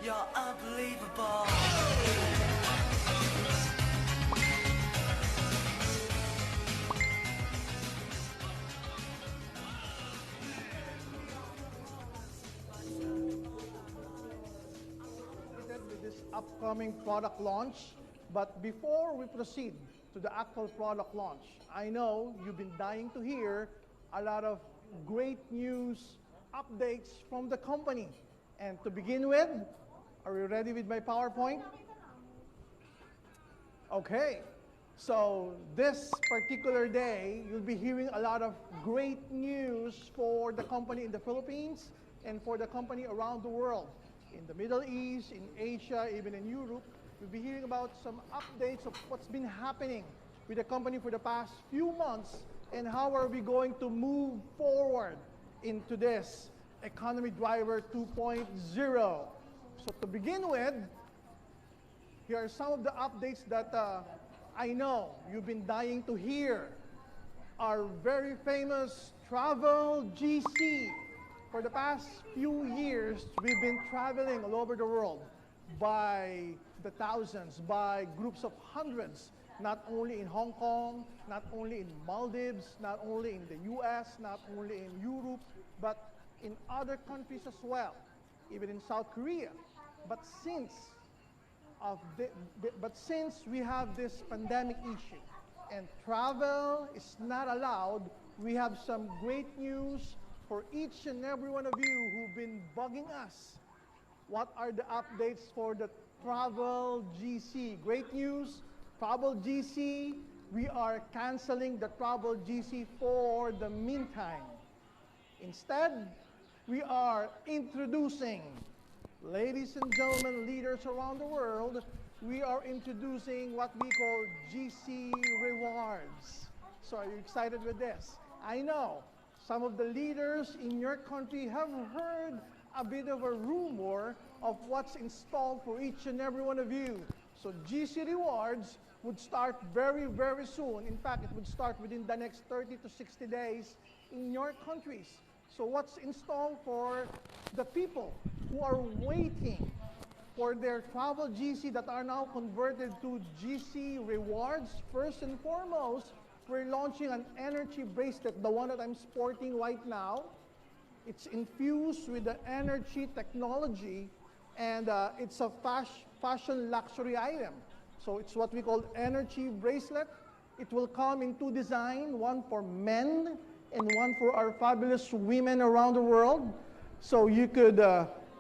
You're unbelievable. With this upcoming product launch. But before we proceed to the actual product launch, I know you've been dying to hear a lot of great news updates from the company. And to begin with, are you ready with my PowerPoint? Okay. So this particular day, you'll be hearing a lot of great news for the company in the Philippines and for the company around the world. In the Middle East, in Asia, even in Europe, we'll be hearing about some updates of what's been happening with the company for the past few months and how are we going to move forward into this Economy Driver 2.0. So to begin with, here are some of the updates that I know you've been dying to hear. Our very famous Travel GC. For the past few years, we've been traveling all over the world by the thousands, by groups of hundreds, not only in Hong Kong, not only in Maldives, not only in the US, not only in Europe, but in other countries as well, even in South Korea. But since we have this pandemic issue and travel is not allowed, we have some great news for each and every one of you who've been bugging us. What are the updates for the Travel GC? Great news, Travel GC, we are canceling the Travel GC for the meantime. Instead, we are introducing, ladies and gentlemen, leaders around the world, we are introducing what we call GC Rewards. So are you excited with this? I know some of the leaders in your country have heard a bit of a rumor of what's installed for each and every one of you. So GC Rewards would start very, very soon. In fact, it would start within the next 30 to 60 days in your countries. So what's installed for the people who are waiting for their Travel GC that are now converted to GC Rewards? First and foremost, we're launching an energy bracelet, the one that I'm sporting right now. It's infused with the energy technology, and it's a fashion luxury item. So it's what we call energy bracelet. It will come in two designs, one for men and one for our fabulous women around the world. So you could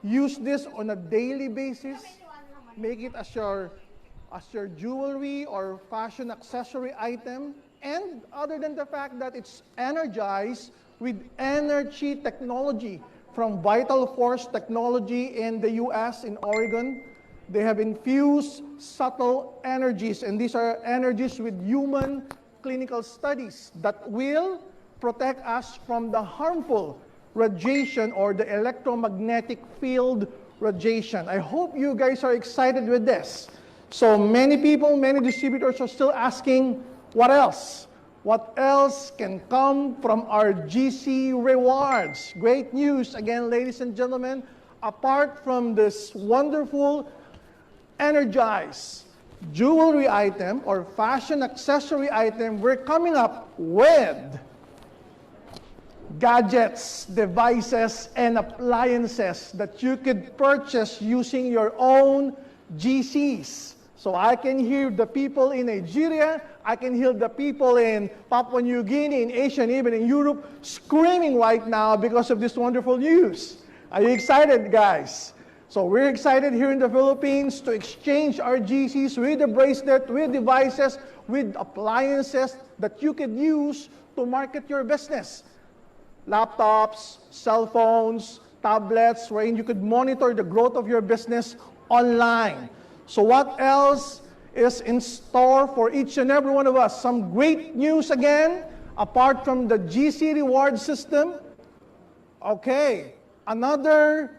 use this on a daily basis, make it as your jewelry or fashion accessory item. And other than the fact that it's energized with energy technology from Vital Force Technology in the US, in Oregon, they have infused subtle energies, and these are energies with human clinical studies that will protect us from the harmful radiation or the electromagnetic field radiation. I hope you guys are excited with this. So many people, many distributors are still asking, what else? What else can come from our GC Rewards? Great news again, ladies and gentlemen. Apart from this wonderful energized jewelry item or fashion accessory item, we're coming up with gadgets, devices, and appliances that you could purchase using your own GCs. So I can hear the people in Nigeria, I can hear the people in Papua New Guinea, in Asia, and even in Europe screaming right now because of this wonderful news. Are you excited, guys? So we're excited here in the Philippines to exchange our GCs with the bracelet, with devices, with appliances that you could use to market your business. Laptops, cell phones, tablets, wherein you could monitor the growth of your business online. So what else is in store for each and every one of us? Some great news again, apart from the GC reward system. Okay, another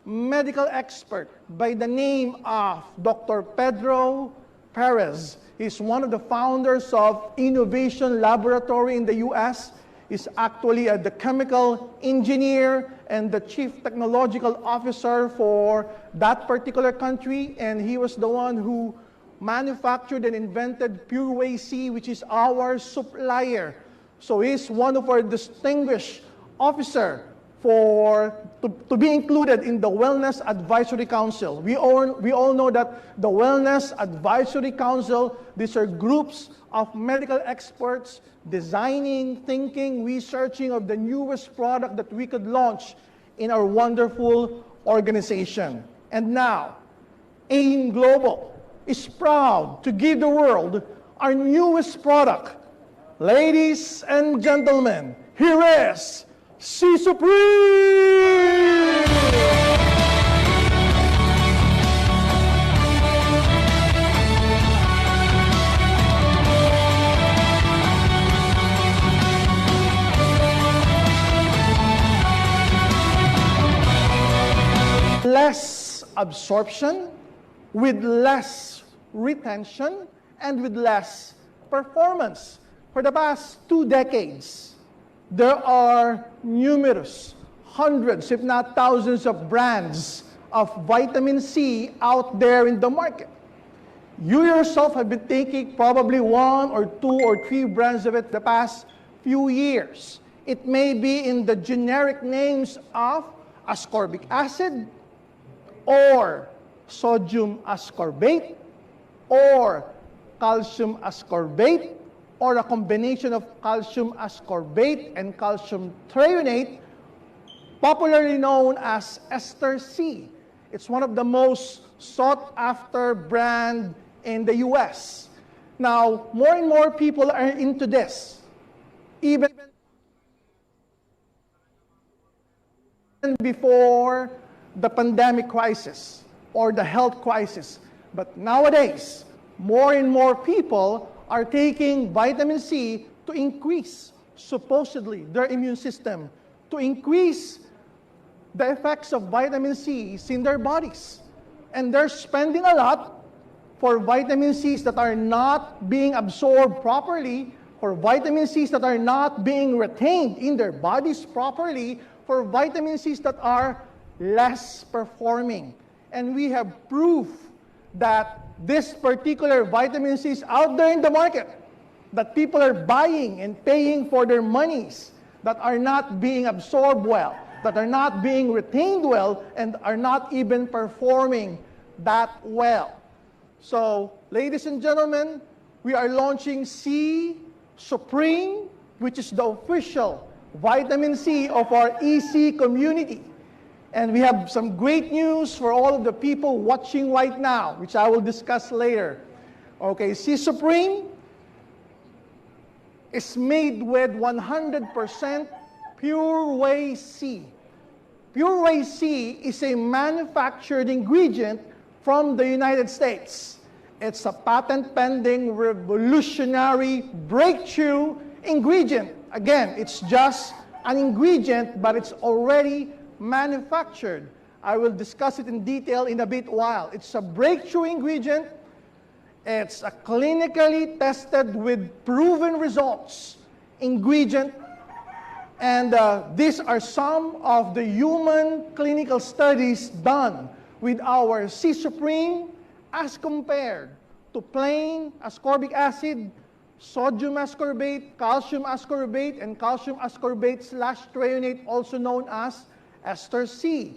medical expert by the name of Dr. Pedro Perez. He's one of the founders of Innovation Laboratory in the US. is actually the chemical engineer and the chief technological officer for that particular country, and he was the one who manufactured and invented Pure Whey C, which is our supplier. So he's one of our distinguished officer to be included in the Wellness Advisory Council. We all know that the Wellness Advisory Council, these are groups of medical experts designing, thinking, researching of the newest product that we could launch in our wonderful organization. And now, AIM Global is proud to give the world our newest product. Ladies and gentlemen, here is C Supreme! Less absorption, with less retention, and with less performance. For the past 2 decades, there are numerous, hundreds, if not thousands of brands of vitamin C out there in the market. You yourself have been taking probably 1 or 2 or 3 brands of it the past few years. It may be in the generic names of ascorbic acid, or sodium ascorbate, or calcium ascorbate, or a combination of calcium ascorbate and calcium threonate, popularly known as Ester C. It's one of the most sought-after brand in the US. Now, more and more people are into this, even before the pandemic crisis or the health crisis. But nowadays, more and more people are taking vitamin C to increase, supposedly, their immune system, to increase the effects of vitamin C in their bodies. And they're spending a lot for vitamin Cs that are not being absorbed properly, for vitamin Cs that are not being retained in their bodies properly, for vitamin Cs that are less performing. And we have proof that this particular vitamin C is out there in the market, that people are buying and paying for their monies, that are not being absorbed well, that are not being retained well, and are not even performing that well. So, ladies and gentlemen, we are launching C Supreme, which is the official vitamin C of our EC community. And we have some great news for all of the people watching right now, which I will discuss later. Okay, C Supreme is made with 100% Pure Whey C. Pure Whey C is a manufactured ingredient from the United States. It's a patent-pending, revolutionary, breakthrough ingredient. Again, it's just an ingredient, but it's already manufactured. I will discuss it in detail in a bit while. It's a breakthrough ingredient. It's a clinically tested with proven results ingredient. And these are some of the human clinical studies done with our C Supreme as compared to plain ascorbic acid, sodium ascorbate, calcium ascorbate, and calcium ascorbate / threonate, also known as Ester C.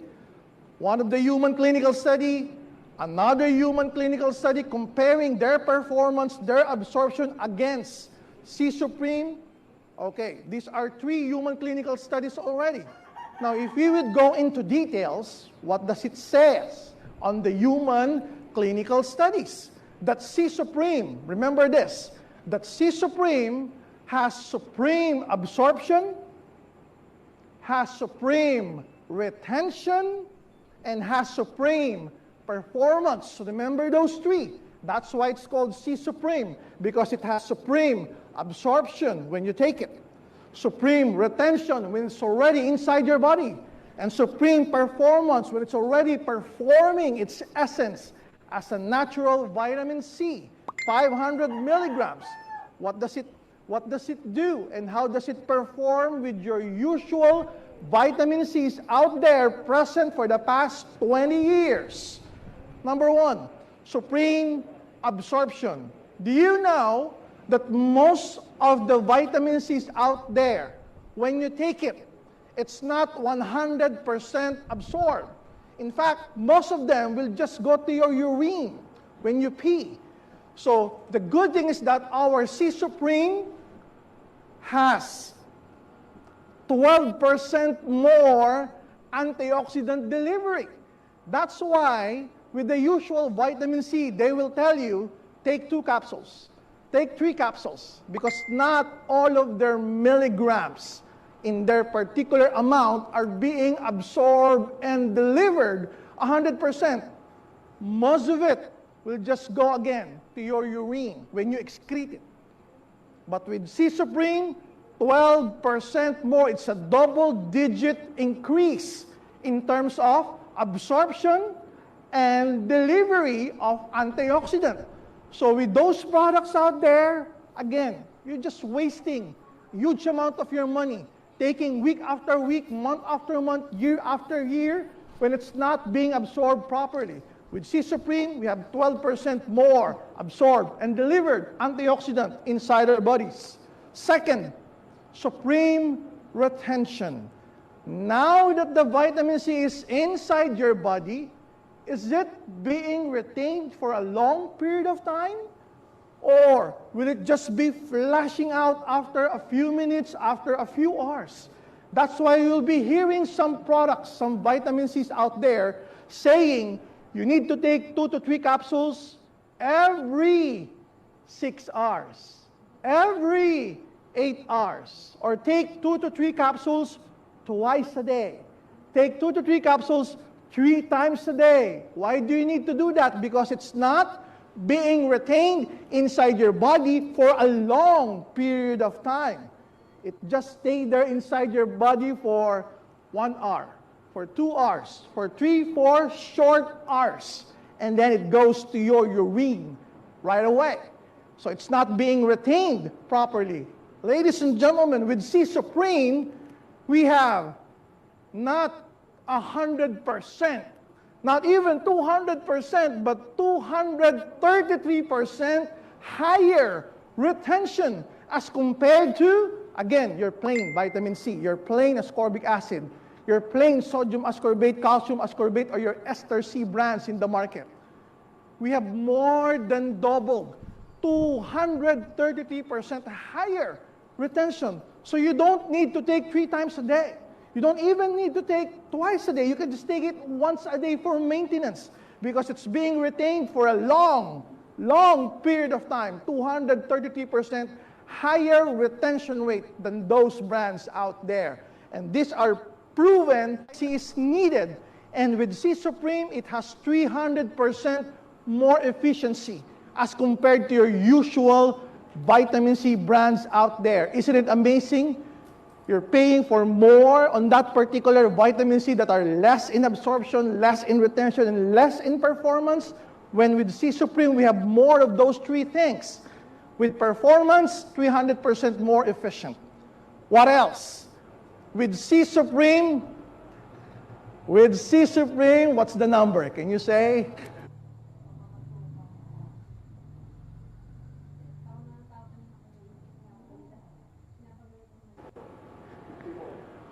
One of the human clinical study, another human clinical study comparing their performance, their absorption against C Supreme. Okay, these are 3 human clinical studies already. Now, if we would go into details, what does it say on the human clinical studies? That C Supreme, remember this, that C Supreme has supreme absorption, has supreme retention, and has supreme performance. So remember those 3. That's why it's called C Supreme, because it has supreme absorption when you take it, supreme retention when it's already inside your body, and supreme performance when it's already performing its essence as a natural vitamin C, 500 milligrams. What does it What does it do? And how does it perform with your usual vitamin C's out there present for the past 20 years? Number one, supreme absorption. Do you know that most of the vitamin C's out there, when you take it, it's not 100% absorbed. In fact, most of them will just go to your urine when you pee. So the good thing is that our C Supreme has 12% more antioxidant delivery. That's why with the usual vitamin C, they will tell you, take 2 capsules, take 3 capsules, because not all of their milligrams in their particular amount are being absorbed and delivered 100%. Most of it will just go again to your urine when you excrete it. But with C Supreme, 12% more. It's a double-digit increase in terms of absorption and delivery of antioxidant. So with those products out there, again, you're just wasting huge amount of your money, taking week after week, month after month, year after year, when it's not being absorbed properly. With C Supreme, we have 12% more absorbed and delivered antioxidant inside our bodies. Second, supreme retention. Now that the vitamin C is inside your body, is it being retained for a long period of time? Or will it just be flashing out after a few minutes, after a few hours? That's why you'll be hearing some products, some vitamin C's out there saying you need to take 2 to 3 capsules every 6 hours, every 8 hours, or take 2 to 3 capsules twice a day. Take 2 to 3 capsules 3 times a day. Why do you need to do that? Because it's not being retained inside your body for a long period of time. It just stays there inside your body for 1 hour, for 2 hours, for 3, 4 short hours, and then it goes to your urine right away. So it's not being retained properly. Ladies and gentlemen, with C Supreme, we have not 100%, not even 200%, but 233% higher retention as compared to, again, your plain vitamin C, your plain ascorbic acid, your plain sodium ascorbate, calcium ascorbate, or your ester C brands in the market. We have more than doubled, 233% higher retention. So you don't need to take 3 times a day. You don't even need to take twice a day. You can just take it once a day for maintenance because it's being retained for a long period of time. 233% higher retention rate than those brands out there. And these are proven C is needed. And with C Supreme, it has 300% more efficiency as compared to your usual vitamin C brands out there. Isn't it amazing? You're paying for more on that particular vitamin C that are less in absorption, less in retention, and less in performance. When with C Supreme, we have more of those 3 things. With performance, 300% more efficient. What else? With C Supreme, what's the number? Can you say?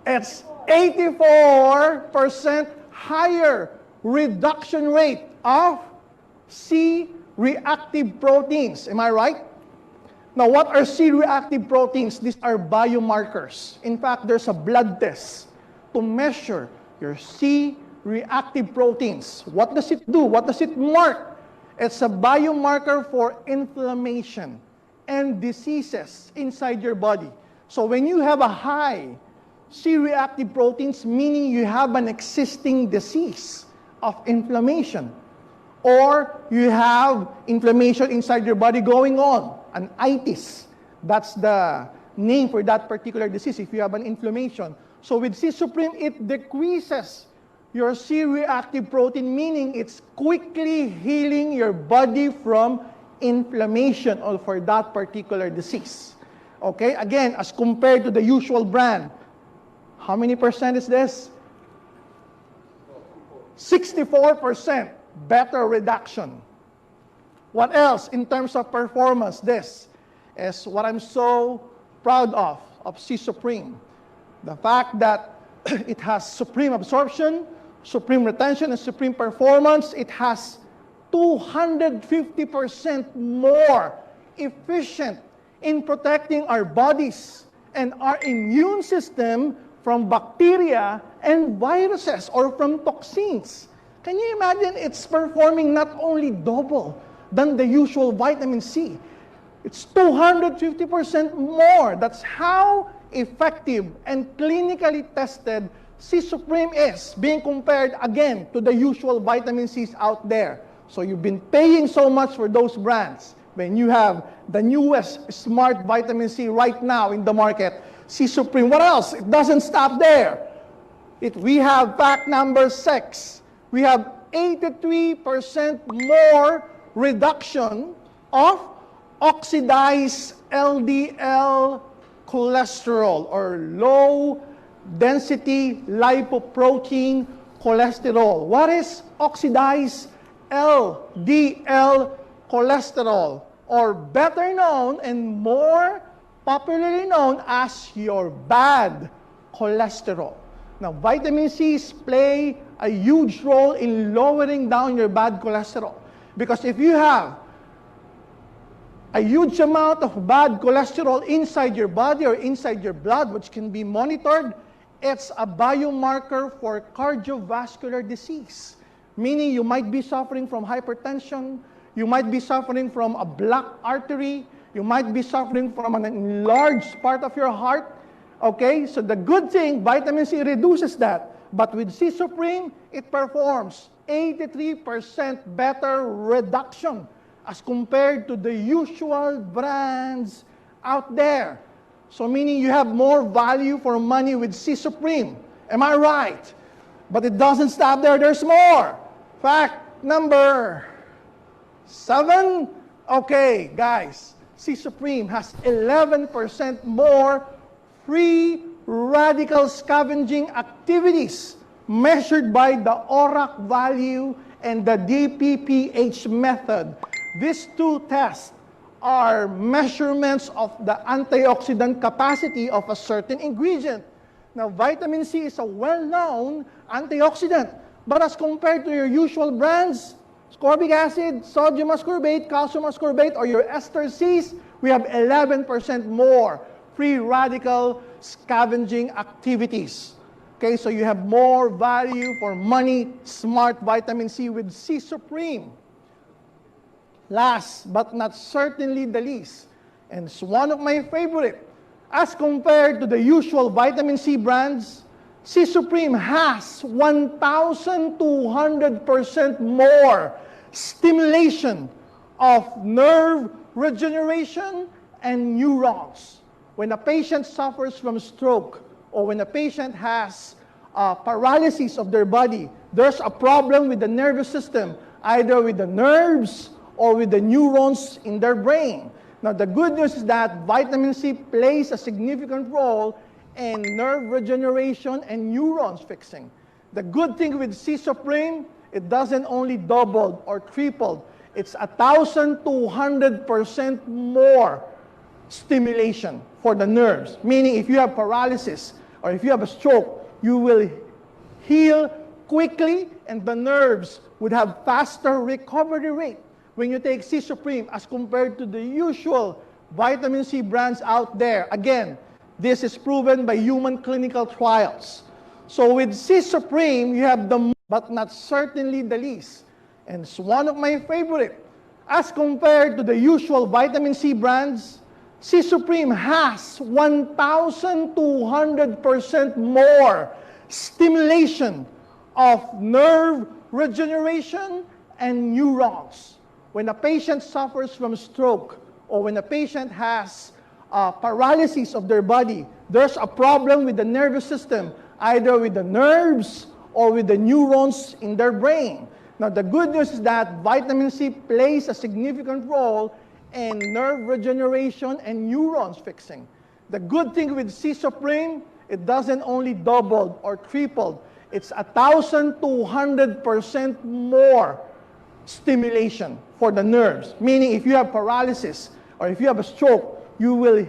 It's 84% higher reduction rate of C-reactive proteins. Am I right? Now, what are C-reactive proteins? These are biomarkers. In fact, there's a blood test to measure your C-reactive proteins. What does it do? What does it mark? It's a biomarker for inflammation and diseases inside your body. So when you have a high C-reactive proteins, meaning you have an existing disease of inflammation, or you have inflammation inside your body going on, an itis. That's the name for that particular disease if you have an inflammation. So with C Supreme, it decreases your C-reactive protein, meaning it's quickly healing your body from inflammation or for that particular disease. Okay, again, as compared to the usual brand. How many percent is this? 64% better reduction. What else in terms of performance? This is what I'm so proud of C Supreme. The fact that it has supreme absorption, supreme retention, and supreme performance. It has 250% more efficient in protecting our bodies and our immune system from bacteria and viruses or from toxins. Can you imagine it's performing not only double than the usual vitamin C? It's 250% more. That's how effective and clinically tested C Supreme is, being compared again to the usual vitamin C's out there. So you've been paying so much for those brands. When you have the newest smart vitamin C right now in the market, C Supreme. What else? It doesn't stop there. We have fact number 6. We have 83% more reduction of oxidized LDL cholesterol or low density lipoprotein cholesterol. What is oxidized LDL cholesterol, or better known and more popularly known as your bad cholesterol? Now, vitamin C's play a huge role in lowering down your bad cholesterol, because if you have a huge amount of bad cholesterol inside your body or inside your blood, which can be monitored, it's a biomarker for cardiovascular disease. Meaning you might be suffering from hypertension, you might be suffering from a blocked artery, you might be suffering from an enlarged part of your heart. Okay, so the good thing, vitamin C reduces that. But with C Supreme, it performs 83% better reduction as compared to the usual brands out there. So meaning you have more value for money with C Supreme. Am I right? But it doesn't stop there. There's more. Fact number 7. Okay, guys. C Supreme has 11% more free radical scavenging activities measured by the ORAC value and the DPPH method. These two tests are measurements of the antioxidant capacity of a certain ingredient. Now, vitamin C is a well-known antioxidant, but as compared to your usual brands, ascorbic acid, sodium ascorbate, calcium ascorbate, or your ester Cs, we have 11% more free radical scavenging activities. Okay, so you have more value for money, smart vitamin C with C Supreme. Last but not certainly the least, and it's one of my favorite, as compared to the usual vitamin C brands, C Supreme has 1,200% more stimulation of nerve regeneration and neurons. When a patient suffers from stroke, or when a patient has paralysis of their body, there's a problem with the nervous system, either with the nerves or with the neurons in their brain. Now, the good news is that vitamin C plays a significant role in nerve regeneration and neurons fixing. The good thing with C Supreme, it doesn't only double or triple, it's 1,200% more stimulation for the nerves. Meaning, if you have paralysis or if you have a stroke, you will heal quickly and the nerves would have faster recovery rate when you take C Supreme as compared to the usual vitamin C brands out there. Again, this is proven by human clinical trials. So with C Supreme, you have the, but not certainly the least, and it's one of my favorite, as compared to the usual vitamin C brands, C Supreme has 1,200% more stimulation of nerve regeneration and neurons. When a patient suffers from stroke, or when a patient has paralysis of their body, there's a problem with the nervous system, either with the nerves or with the neurons in their brain. Now, the good news is that vitamin C plays a significant role and nerve regeneration and neurons fixing. The good thing with C Supreme, it doesn't only double or triple, it's 1,200% more stimulation for the nerves. Meaning if you have paralysis or if you have a stroke, you will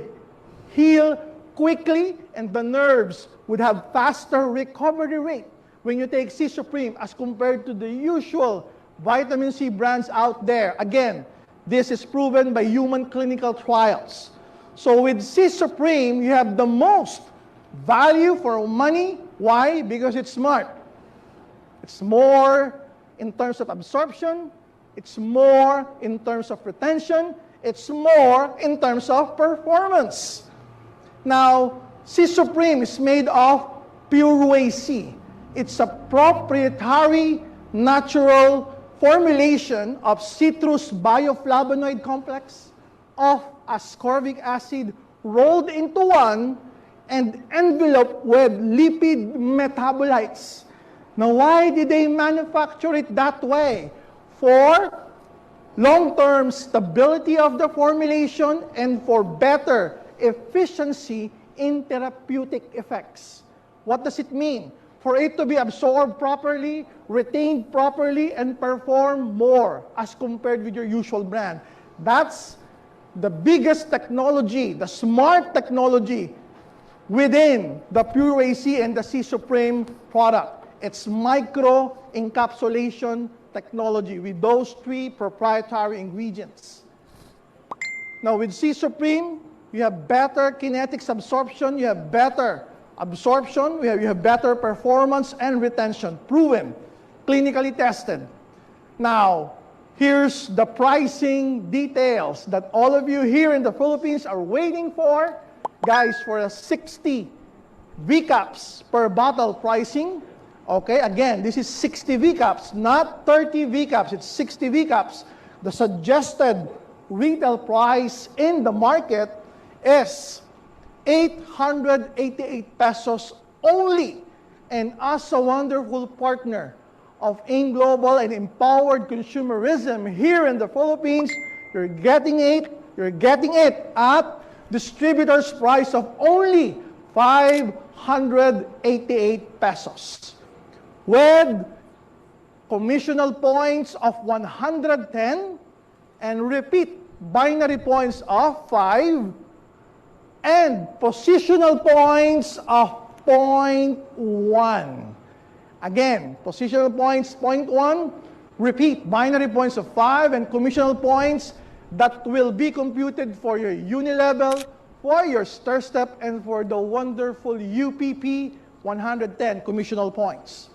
heal quickly and the nerves would have faster recovery rate when you take C Supreme as compared to the usual vitamin C brands out there. Again, this is proven by human clinical trials. So with C Supreme, you have the most value for money. Why? Because it's smart. It's more in terms of absorption. It's more in terms of retention. It's more in terms of performance. Now, C Supreme is made of pure whey C. It's a proprietary natural formulation of citrus bioflavonoid complex of ascorbic acid rolled into one and enveloped with lipid metabolites. Now, why did they manufacture it that way? For long-term stability of the formulation and for better efficiency in therapeutic effects. What does it mean? For it to be absorbed properly, retained properly, and perform more as compared with your usual brand. That's the biggest technology, the smart technology within the Pure AC and the C Supreme product. It's micro-encapsulation technology with those three proprietary ingredients. Now with C Supreme, you have better kinetics absorption, you have better absorption, you have better performance and retention, proven, clinically tested. Now, here's the pricing details that all of you here in the Philippines are waiting for. Guys, for a 60 VCAPs per bottle pricing, okay, again, this is 60 VCAPs, not 30 VCAPs, it's 60 VCAPs. The suggested retail price in the market is 888 pesos only. And as a wonderful partner of AIM Global and Empowered Consumerism here in the Philippines, you're getting it at distributor's price of only 588 pesos. With commissional points of 110 and repeat binary points of 5 and positional points of 0.1. Again, positional points 0.1, repeat binary points of 5 and commissional points that will be computed for your Unilevel, for your Stir Step, and for the wonderful UPP 110 commissional points.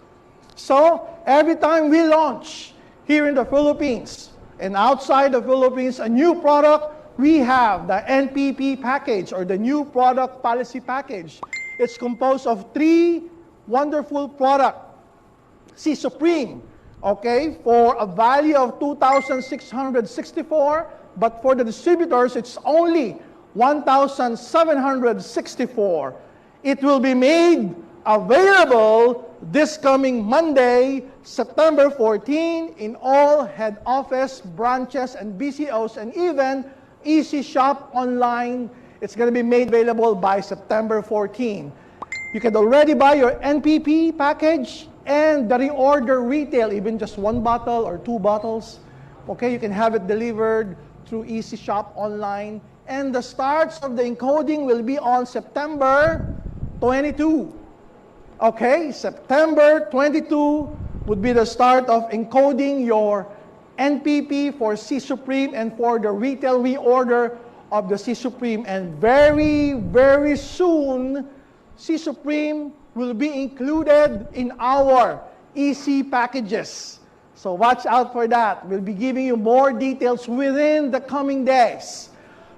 So, every time we launch here in the Philippines and outside the Philippines a new product, we have the NPP package or the new product policy package. It's composed of 3 wonderful products. C Supreme, okay, for a value of 2,664, but for the distributors, it's only 1,764. It will be made available this coming Monday, September 14, in all head office, branches, and BCOs, and even Easy Shop online. It's going to be made available by September 14. You can already buy your NPP package and the reorder retail, even just 1 bottle or 2 bottles. Okay, you can have it delivered through Easy Shop online. And the starts of the encoding will be on September 22. Okay, September 22 would be the start of encoding your NPP for C Supreme and for the retail reorder of the C Supreme. And very, very soon, C Supreme will be included in our EC packages. So watch out for that. We'll be giving you more details within the coming days.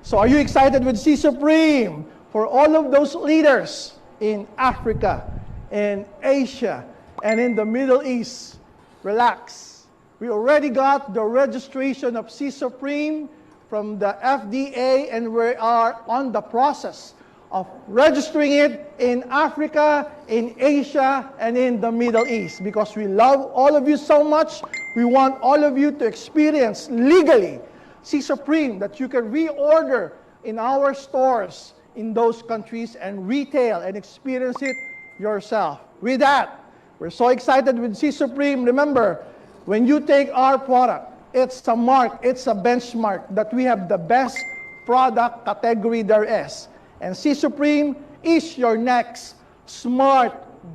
So are you excited with C Supreme? For all of those leaders in Africa, in Asia, and in the Middle East, relax. We already got the registration of C Supreme from the FDA, and we are on the process of registering it in Africa, in Asia, and in the Middle East. Because we love all of you so much, we want all of you to experience legally C Supreme that you can reorder in our stores in those countries and retail and experience it yourself. With that, we're so excited with C Supreme. Remember, when you take our product, it's a mark, it's a benchmark that we have the best product category there is. And C Supreme is your next smart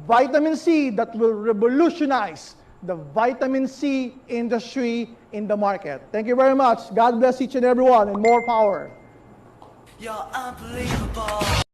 vitamin C that will revolutionize the vitamin C industry in the market. Thank you very much. God bless each and every one, and more power. You're unbelievable.